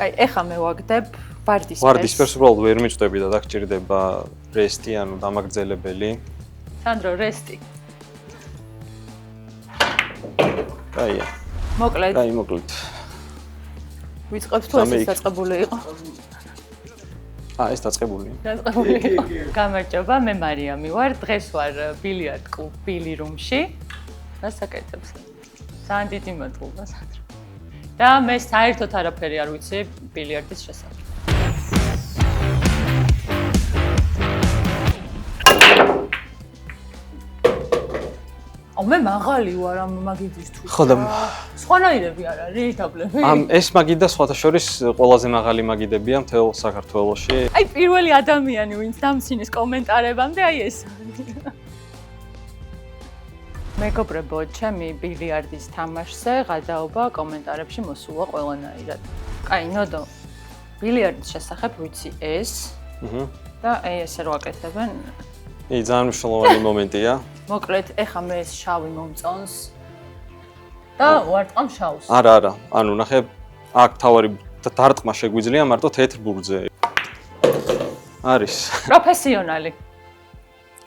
კაი, ეხა მე ვაგდებ ვარდისფერს. ვარდისფერს უბრალოდ ვერ მიჭდები და დაგჭირდება რესტი, ანუ დამაგრძელებელი. სანდრო, რესტი. კაია. მოკლედ. კაი, მოკლედ. ვიწყებთ თუ ეს დაწყებული იყო. ეს დაწყებული. დაწყებული იყო. გამარჯობა, მე მარიამი ვარ. დღეს ვარ ბილიარდ კლუბ ბილი რუმში. და საკეთებს. ძალიან დიდი მადლობა სანდრო. და მე საერთოდ არაფერი არ ვიცი ბილიარდის შესახებ. მე მაღალი ვარ ამ მაგიდისთვის. ხო და სხვანაირები არ არის დაბლები? ეს მაგიდა სხვათა შორის ყველაზე მაღალი მაგიდებია მთელ საქართველოში. აი პირველი ადამიანი ვინც დამცინის კომენტარებამდე აი ეს. მეგობრებო, ჩემი ბილიარდის თამაშზე გადაობა კომენტარებში მოსულა ყველანაირად. კაი, ნოდო. ბილიარდის შესახებ ვიცი ეს. და აი ესე რო აკეთებენ. ძალიან მნიშვნელოვანი მომენტია. მოკლედ, ეხა მე ეს შავი მომწონს და ვარტყამ შავს. არა, ანუ ნახე, აქ თავარი დარტყმა შეგვიძლია მარტო თეთრ ბურთზე. არის. პროფესიონალი.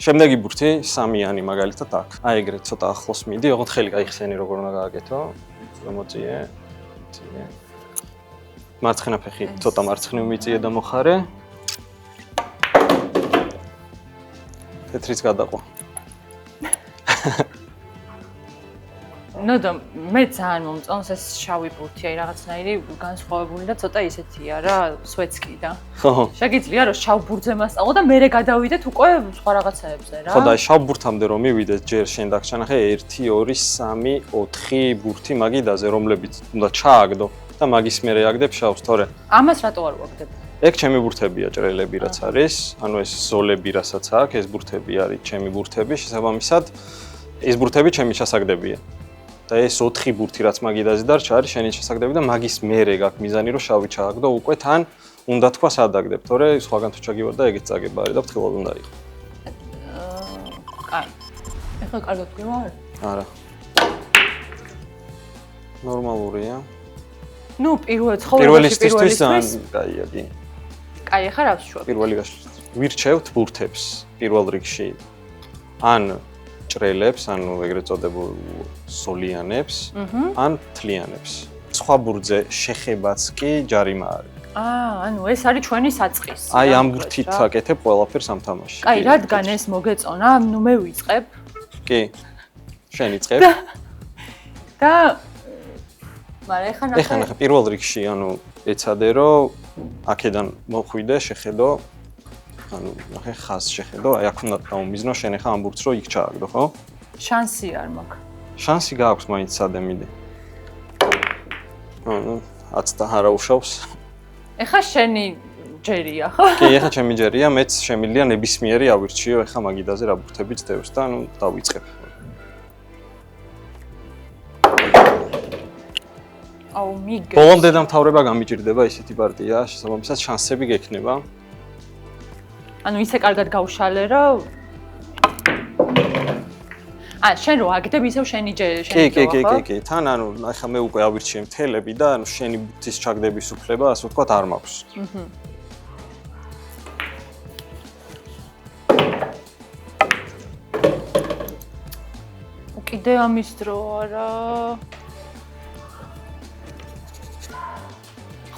შემდეგი ბურთი სამიანი მაგალითად აქ. აი ეგრე ცოტა ახლოს მიდი, ოღონდ ხელი გაიხსენი როგორ უნდა გააკეთო. მოწიე. მარცხენა ფეხი ცოტა მარცხნივ მიწიე და მოხარე. თეთრიც გადაყვა. ნოდო, მე ძალიან მომწონს ეს შავი ბურთი, აი რაღაცნაირი განსხვავებული და ცოტა ისეთია რა, სვეცკი და. ხო. შეგიძლია რომ შავ ბურთზე მასწავლო და მერე გადავიდეთ უკვე სხვა რაღაცეებზე რა. ხო და შავ ბურთამდე რომ მივიდეთ, ჯერ შენ დაგჩანახე 1 2 3 4 ბურთი მაგიდაზე, რომლებიც უნდა ჩააგდო და მაგის მერე აგდებ შავს, თორე. ამას რატო არ ვაგდებ? ეგ ჩემი ბურთებია ჭრელები რაც არის, ანუ ეს ზოლები რასაც აქვს, ეს ბურთები არის ჩემი ბურთები, შესაბამისად ეს ბურთები ჩემი ჩასაგდებია. და ეს 4 ბურთი რაც მაგიდაზე დარჩა არის შენი ჩასაგდები და მაგის მერე გაქვს მიზანი რომ შავი ჩააგდო უკვე თან უნდა თქვა სადაგდებ, თორე სხვაგან თუ ჩაგივარ და ეგეც წაგება არის და ფრთხილად უნდა იყო. კაი. ეხლა კარგად გემარ? არა. ნორმალურია. ნუ პირველისთვის კაია, კი. კაი, ახლა რა ვშუა? პირველი ვირჩევთ ბურთებს პირველ რიგში. ან ჭრელებს, ანუ ეგრეთ წოდებულ სოლიანებს, ან თლიანებს. სხვა ბურთზე შეხებაც კი ჯარიმა არის. ანუ ეს არის ჩვენი საწყისი. აი ამ ბურთით აკეთებ ყველაფერს ამ თამაშში. კაი, რადგან ეს მოგეწონა, ნუ მე ვიწყებ. კი. შენ იწყებ. და მაგრამ ეხლა ნახე პირველ რიგში, ანუ ეცადე რომ აქედან მოხვიდე, შეხედო ანუ ნახე ხაზს შეხედო, აი აქ უნდა დაუმიზნო შენ ახლა ამ ბურთს რო იქ ჩააგდო, ხო? შანსი არ მაქვს. შანსი გააქვს მაინც სადე მიდი. ანუ 10 და არა უშავს. ეხლა შენი ჯერია, ხო? კი, ეხლა ჩემი ჯერია, მეც შემიძლია ნებისმიერი ავირჩიო ეხლა მაგიდაზე რა ბურთები ძდევს და ანუ დავიწყებ. აუ მიგე. ბოლომდე დამთავრება გამიჭირდება ისეთი პარტია, შესაბამისად შანსები გექნება. ანუ ისე კარგად გავშალე რომ შენ რო აგდებ ისევ შენი კი, თან ანუ ახლა მე უკვე ავირჩიე მთელები და ანუ შენი ბურთის ჩაგდების უფლება, ასე ვთქვათ, არ მაქვს. კიდე ამის დრო არა.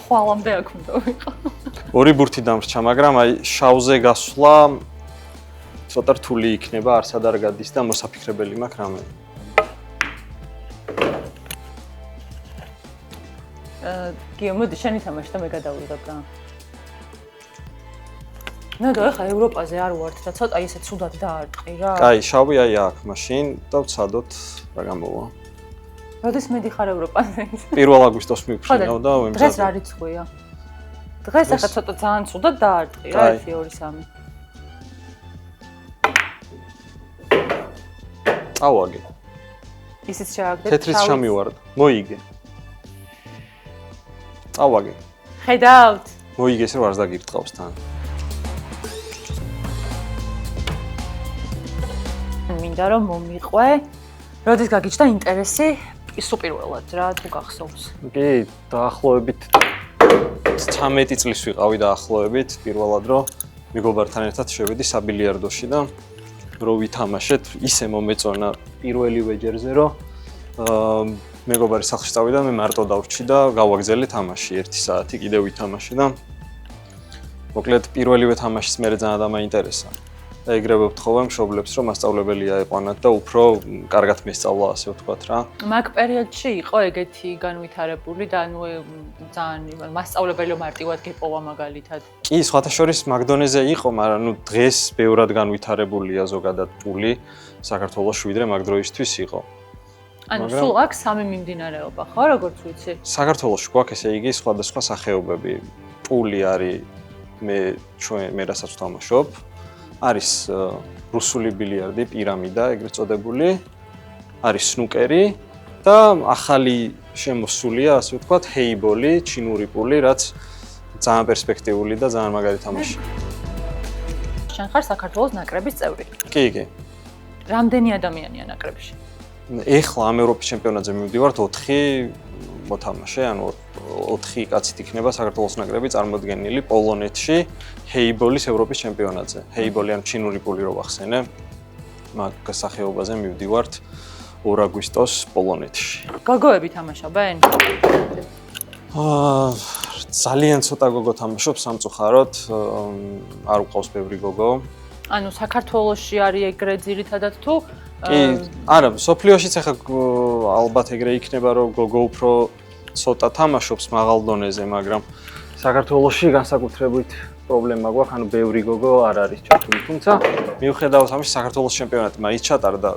ხვალამდე აქ უნდა ვიყო. ორი ბურთი დამრჩა, მაგრამ აი შავზე გასვლა ცოტა რთული იქნება, არსად არ გადის და მოსაფიქრებელი მაქვს რამე. გიო, მოდი შენი თამაში და მე გადავიღებ რა. ნუ და ახლა ევროპაზე არ ვართ და ცოტა ისე ცუდად დაარტყი რა. კაი, შავი აი აქ, მაშინ და ვცადოთ რა გამოვა. როდის მედიხარ ევროპაზე? 1 აგვისტოს მივფრინავ და ვემზადე. დღეს რა რიცხვია? დღეს ახლა ცოტა ძალიან ცუდად დაარტყი რა 1 2 3. წავაგე. ისიც შეაგდეთ. თეთრის ჩამივარდა. მოიგე. წავაგე. ხედავთ? მოიგეს რომ არ დაგირტყავს თან. მინდა რომ მომიყვე. როდის გაგიჩნდა ინტერესი? სუპირველად რა თუ გახსოვს. კი, დაახლოებით 13 წლის ვიყავი დაახლოებით პირველად რომ მეგობართან ერთად შევედი საბილიარდოში და რო ვითამაშეთ ისე მომეწონა პირველივე ჯერზე რომ მეგობარი სახლში წავიდა მე მარტო დავრჩი და გავაგზავნე თამაში 1 საათი კიდევ ვითამაში და მოკლედ პირველივე თამაშის მერე ძალიან დამაინტერესა. და ეგრევე ვთხოვე მშობლებს რომ მასწავლებელი აიყვანათ და უფრო კარგად მესწავლა ასე ვთქვათ რა. მაგ პერიოდში იყო ეგეთი განვითარებული და ანუ ძალიან მასწავლებელი მარტივად გეპოვა მაგალითად. კი, სხვათა შორის მაგდონეზე იყო, მაგრამ ნუ დღეს ბევრად განვითარებულია ზოგადად პული საქართველოს ვიდრე მაგ დროისთვის იყო. ანუ სულ აქ სამი მიმდინარეობა ხო, როგორც ვიცი? საქართველოში გვაქვს ესე იგი სხვადასხვა სახეობები. პული არის მე რასაც ვთამაშობ. არის რუსული ბილიარდი, პირამიდა, ეგრეთ წოდებული. არის სნუკერი და ახალი შემოსულია, ასე ვთქვათ, ჰეიბოლი, ჩინური პული, რაც ძალიან პერსპექტიული და ძალიან მაგარი თამაში. შენ ხარ საქართველოს ნაკრების წევრი. კი, კი. რამდენი ადამიანია ნაკრებში? ეხლა ამ ევროპის ჩემპიონატზე მივდივართ 4 მოთამაშე, ანუ 4 კაცით იქნება საქართველოს ნაკრები წარმოდგენილი პოლონეთში ჰეიბოლის ევროპის ჩემპიონატზე. ჰეიბოლი ან ჩინური პული რო ვახსენე, მაგ სახეობაზე მივდივართ 2 აგვისტოს პოლონეთში. გოგოები თამაშობენ? ძალიან ცოტა გოგო თამაშობს სამწუხაროდ, არ უყავს ბევრი გოგო. ანუ საქართველოში არის ეგრე ძირითადად თუ კი, არა, სოფლიოშიც ახლა ალბათ ეგრე იქნება, რომ გოგო უფრო ცოტა თამაშობს მაღალ დონეზე, მაგრამ საქართველოში განსაკუთრებით პრობლემა გვაქვს, ანუ ბევრი გოგო არ არის ჩართული, თუმცა მიუხედავად ამისა, საქართველოს ჩემპიონატი მაინც ჩატარდა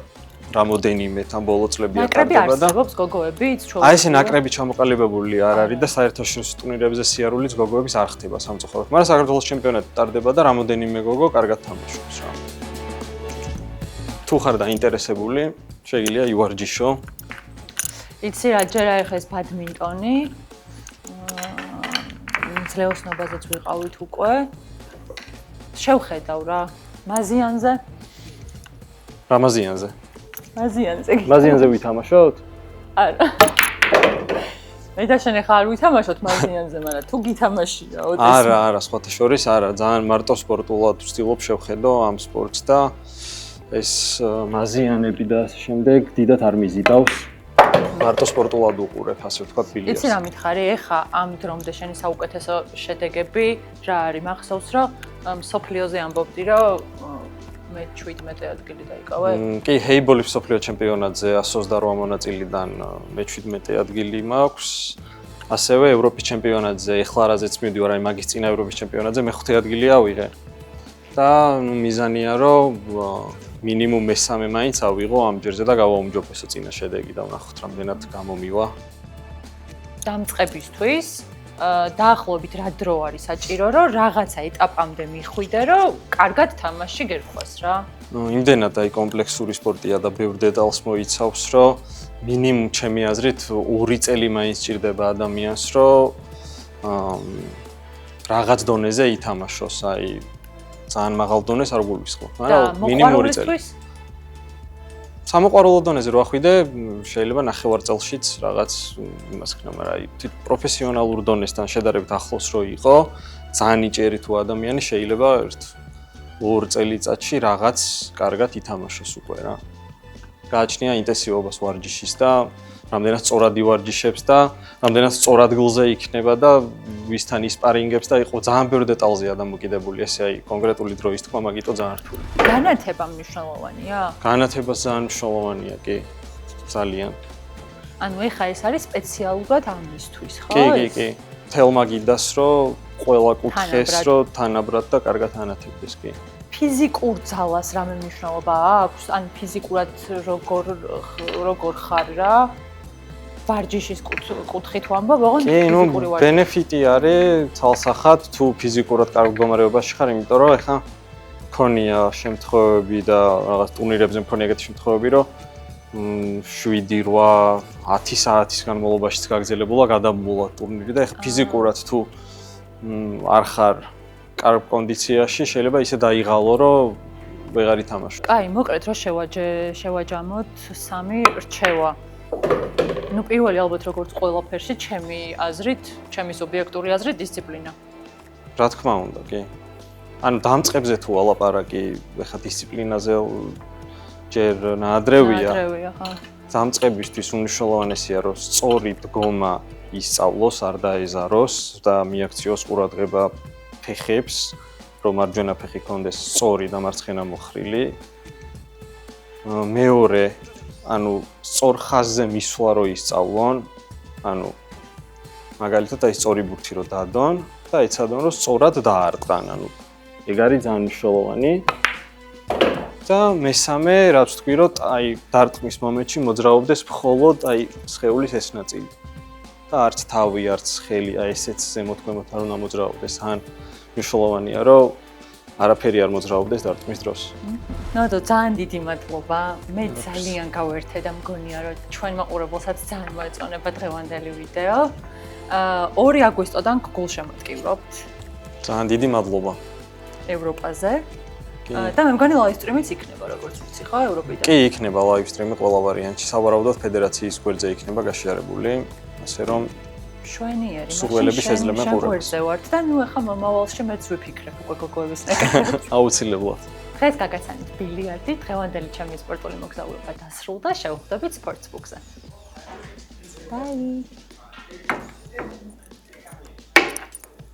რამოდენიმე თან ბოლო წლები ატარდება და ნაკრები არსებობს გოგოებიც? აი ესე ნაკრები ჩამოყალიბებული არ არის და საერთაშორისო ტურნირებზე სიარულიც გოგოების არ ხდება სამწუხაროდ, მაგრამ საქართველოს ჩემპიონატი ტარდება და რამოდენიმე გოგო კარგად თამაშობს რა. თუ ხარ დაინტერესებული, შეგიძლია იوارჯიშო. იცი რა, ჯერ აიხეს ბადმინტონი. ძლეოსნობაზეც ვიყავით უკვე. შევხედავ რა, მაზიანზე. რა მაზიანზე? მაზიანზე. მაზიანზე ვითამაშოთ? არა. მე და შენ ახლა არ ვითამაშოთ მაზიანზე, მაგრამ თუ გითამაშია, ოდესმე. არა, სხვათა შორის არა, ძალიან მარტო სპორტულად ვცდილობ შევხედო ამ სპორტს და ეს მაზიანები და ასე შემდეგ დიდად არ მიზიდავს. მარტო სპორტულად უყურებ, ასე ვთქვათ, ბილიარდს. იცი რა მითხარი, ეხა ამ დრომდე შენი საუკეთესო შედეგები რა არის? მახსოვს რომ სოფლიოზე ამბობდი რომ მე 17 ადგილი დაიკავე? კი, ჰეიბოლის სოფლიო ჩემპიონატზე 128 მონაწილიდან მე 17 ადგილი მაქვს. ასევე ევროპის ჩემპიონატზე, ეხლა რაზეც მივდივარ, აი მაგის წინა ევროპის ჩემპიონატზე მე-5 ადგილი ავიღე. და ნუ მიზანია რომ მინიმუმ მესამე მაინც ავიღო ამ ჯერზე და გავაუმჯობესო წინა შედეგი და ვნახოთ რამდენად გამომივა. დამწყებისთვის დაახლოებით რა დრო არის საჭირო რომ რაღაცა ეტაპამდე მიხვიდე რომ კარგად თამაში გერხვას რა. ნუ იმდენად აი კომპლექსური სპორტია და ბევრ დეტალს მოიცავს, რომ მინიმუმ ჩემი აზრით 2 წელი მაინც სჭირდება ადამიანს, რომ რაღაც დონეზე ითამაშოს, აი ძალიან მაღალ დონეს არ გულისხმობ, მაგრამ მინიმუმ 2 წელი. სამოყვარულო დონეზე რო ახვიდე, შეიძლება ნახევარ წელშიც რაღაც იმას ქნა, მაგრამ აი პროფესიონალურ დონესთან შედარებით ახლოს რო იყო, ძალიან იჭერი თუ ადამიანი შეიძლება 2 წელიწადში რაღაც კარგად ითამაშოს უკვე რა. გააჩნია ინტენსივობას ვარჯიშის და რამდენად სწორად ივარჯიშებს და რამდენად სწორად გულზე იქნება და ვისთან ისპარინგებს და იყო ძალიან ბევრ დეტალზეა დამოკიდებული, ესე აი კონკრეტული დროის თქვა მაგიტო ძალიან რთული. განათება მნიშვნელოვანია? განათება ძალიან მნიშვნელოვანია, კი. ძალიან. ანუ ეხა ეს არის სპეციალურად ამისთვის, ხო? კი. თელმა გინდას რომ ყველა კუთხეს რომ თანაბრად და კარგად ანათებდეს, კი. ფიზიკურ ძალას რამე მნიშვნელობა აქვს? ან ფიზიკურად როგორ ხარ რა? ვარჯიშის კუთხით ვამბობ, ოღონდ ფიზიკური ვარჯიში. ბენეფიტი არის ცალსახად თუ ფიზიკურად კარგ მდგომარეობაში ხარ, იმიტომ რომ ეხა მქონია შემთხვევები და რაღაც ტურნირებზე მქონია ეგეთი შემთხვევები, რომ 7-8 10 საათის განმავლობაშიც გაგრძელებულა გადაბმულა ტურნირი და ეხა ფიზიკურად თუ არ ხარ კარგ კონდიციაში, შეიძლება ისე დაიღალო, რომ ვეღარ ითამაშო. კაი, მოკლედ რომ შევაჯამოთ 3 რჩევა. ნუ პირველი ალბათ როგორც ყველაფერში, ჩემი აზრით, ჩემი სუბიექტური აზრით დისციპლინა. რა თქმა უნდა, კი. ანუ დამწყებზე თუ ალაპარაკი, ეხა დისციპლინაზე ჯერ ნაადრევია. ნაადრევია, ხო. დამწყებისთვის უნიშნელოვანესია, რომ სწორი დგომა ისწავლოს, არ დაეზაროს და მიაქციოს ყურადღება ფეხებს, რომ მარჯვენა ფეხი კონდეს სწორი და მარცხენა მოხრილი. მეორე, ანუ სწორ ხაზზე მისვლა რო ისწავლონ, ანუ მაგალითად აი სწორი ბურთი რო დადონ და ეცადონ რომ სწორად დაარტყან, ანუ ეგ არის ძალიან მნიშვნელოვანი. და მესამე, რაც თქვი, რომ აი დარტყმის მომენტში მოძრაობდეს მხოლოდ აი სხეულის ეს ნაწილი. და არც თავი, არც ხელი, აი ესეც ზემოთქვემოთ არ უნდა მოძრაობდეს. ან მნიშვნელოვანია, რომ არაფერი არ მოძრაობდეს დარტყმის დროს. ნოდო, ძალიან დიდი მადლობა. მე ძალიან გავერთე და მგონია, რომ ჩვენ მაყურებელსაც ძალიან მოეწონება დღევანდელი ვიდეო. 2 აგვისტოდან გულშემატკივრობთ ძალიან დიდი მადლობა. ევროპაზე. და მე მგონი ლაივ სტრიმიც იქნება, როგორც ვიცი, ხო, ევროპიდან? კი, იქნება ლაივ სტრიმი ყველა ვარიანტში. სავარაუდოდ ფედერაციის გვერდზე იქნება გაშიარებული, ასე რომ შვენიერი. სურვილები შეძლება ყურებს. გვერდზე ვართ და ნუ ახლა მომავალში მეც ვიფიქრებ უკვე გოგოების ნაკადებს. აუცილებლად. დღეს გაგაცანით ბილიარდი, დღევანდელი ჩემი სპორტული მოგზაურობა დასრულდა, შევხვდებით სპორტსბუქზე. Bye.